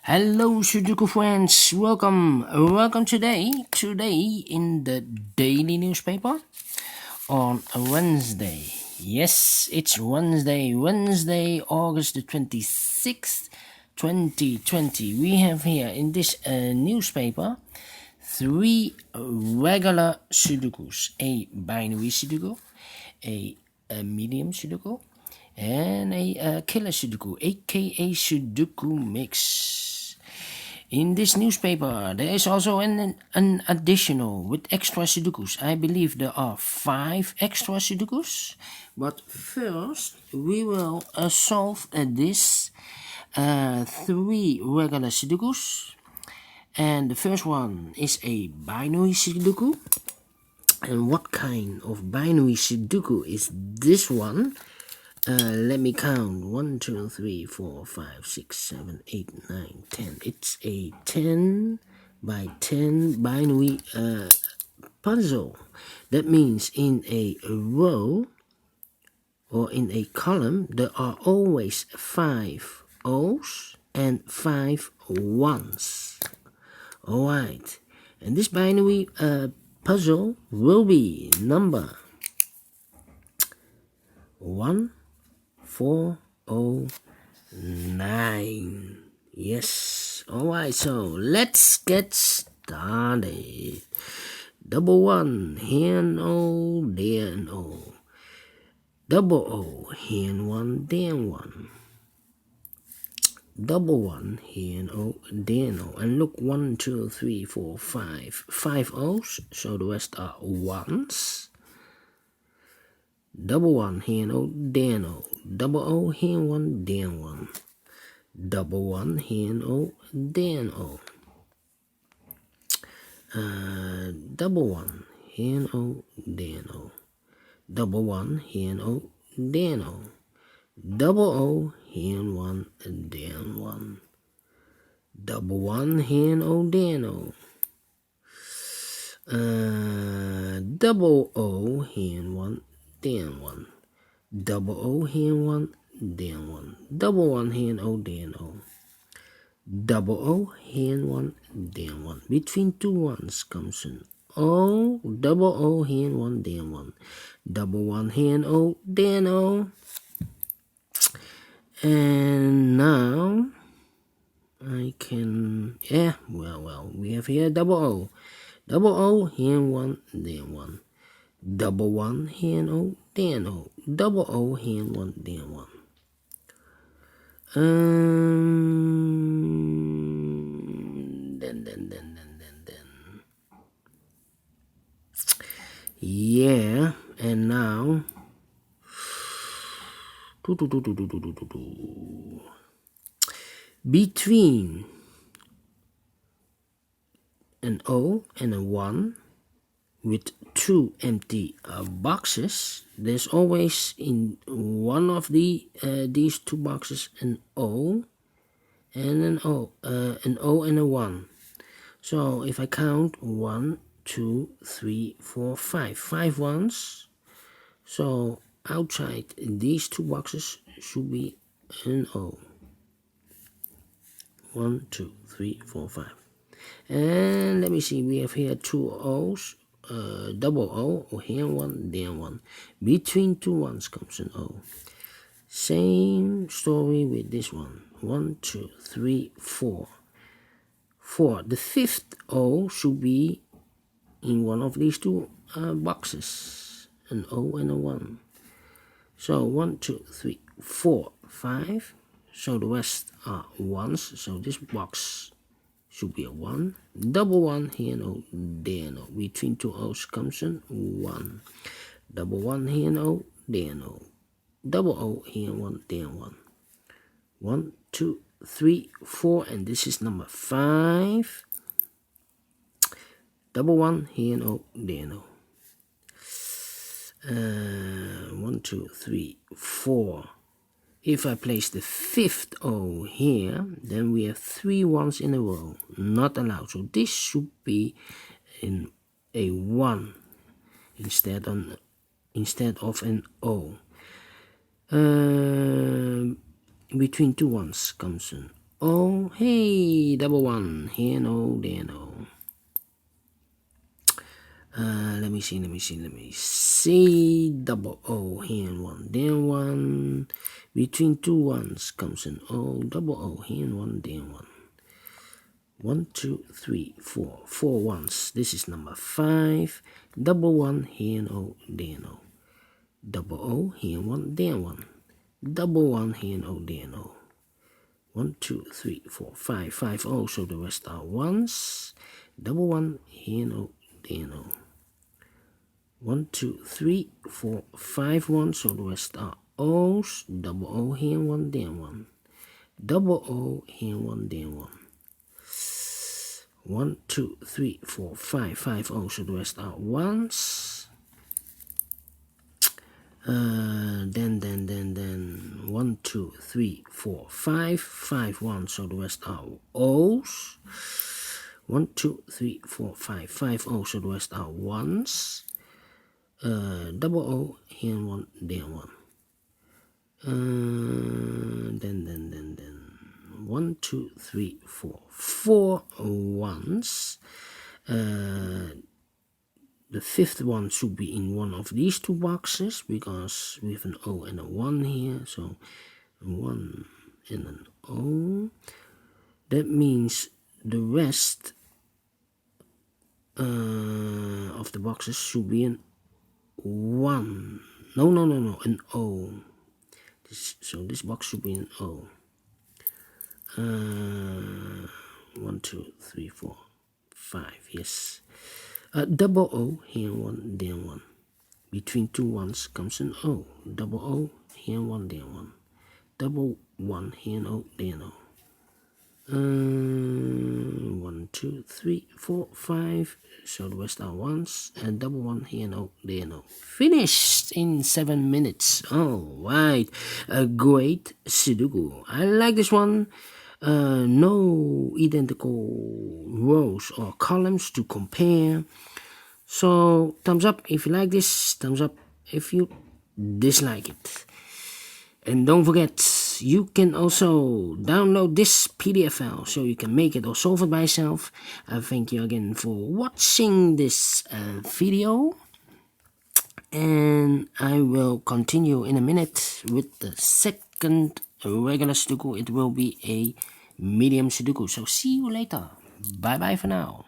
Hello Sudoku friends, welcome today in the daily newspaper on a Wednesday. Yes, it's Wednesday, August the 26th, 2020. We have here in this newspaper three regular Sudokus: a binary Sudoku, a medium Sudoku, and a killer Sudoku, aka Sudoku Mix. In this newspaper, there is also an additional with extra Sudokus. I believe there are 5 extra Sudokus. But first, we will solve this 3 regular Sudokus. And the first one is a binary Sudoku. And what kind of binary Sudoku is this one? Let me count. 1, 2, 3, 4, 5, 6, 7, 8, 9, 10. It's a 10 by 10 binary puzzle. That means in a row or in a column, there are always 5 O's and 5 1's. Alright. And this binary puzzle will be number 1409. Yes. Alright, so let's get started. Double one, here no, there no. Double O, here one, there one. Double one, here no, there no. And look, 1, 2, 3, 4, 5. 5 O's, so the rest are 1's. Double one, here no, there no. Double O, here one, there one. Double one, here no, there no. Double one, here no, there no. Double one, here no, there no. Double O, here one, there one. Double one, here no, there no. Double O, here one, there one. Double O, here one, there one. Double one, here no, there no. Double O, here one, there one. Between two ones comes an O. Double O, here one, there one. Double one, here no, there no. And now I can, we have here double O. Double O, here one, there one. Double one, here no, there no. Double O, here one, there one. Then. Yeah, and now. Between an O and a 1 with 2 empty boxes, there's always in one of these 2 boxes an O and an O and a 1. So if I count 1, 2, 3, 4, 5, 5 ones. So outside these 2 boxes should be an O. 1, 2, 3, 4, 5. And let me see, we have here 2 O's. Double O, or here one, there one. Between 2 ones comes an O. Same story with this one. 1, 2, 3, 4. 4. The 5th O should be in one of these 2 boxes. An O and a 1. So 1, 2, 3, 4, 5. So the rest are 1's. So this box should be a 1. Double one, here no, there no. Between 2 O's comes an 1. Double one, here no, there no. Double O, here one, there one. 1, 2, 3, 4, and this is number 5. Double one, here no, there no. 1, 2, 3, 4. If I place the 5th O here, then we have 3 ones in a row. Not allowed. So this should be in a 1 instead of an O. Between 2 ones comes an O, hey, double one, here no, there no. Let me see, double O, here one, there one. Between two ones comes an O, double O, here one, there one. 1, 2, 3, 4, 4 ones. This is number 5. Double one, here no, there no. Double O, here one, there one. Double one, here no, there no. 1, 2, 3, 4, 5, 5 O, so the rest are ones. Double one, here no, there no. 1, 2, 3, 4, 5 ones, so the rest are O's. Double O, here one, there one. Double O, here one, there one. 1, 2, 3, 4, 5, 5 O, so the rest are ones. Then 1, 2, 3, 4, 5, 5 1, so the rest are O's. 1, 2, 3, 4, 5, 5 O, so the rest are ones. Double O, here one, there one. Then 1, 2, 3, 4, 4 ones. The fifth one should be in one of these two boxes because we have an O and a 1 here, so 1 and an O. That means the rest of the boxes should be an 1. No, an O. So this box should be an O. 1, 2, 3, 4, 5. Yes. Double O, here one, there one. Between two ones comes an O. Double O, here one, there one. Double one, here no, there no. 1, 2, 3, 4, 5. So the rest are ones. And double one, here no, there no. Finished in 7 minutes. Alright. A great Sudoku. I like this one. No identical rows or columns to compare. So thumbs up if you like this, thumbs up if you dislike it. And don't forget, you can also download this PDF file so you can make it or solve it by yourself. Thank you again for watching this video. And I will continue in a minute with the second regular Sudoku. It will be a medium Sudoku. So see you later. Bye bye for now.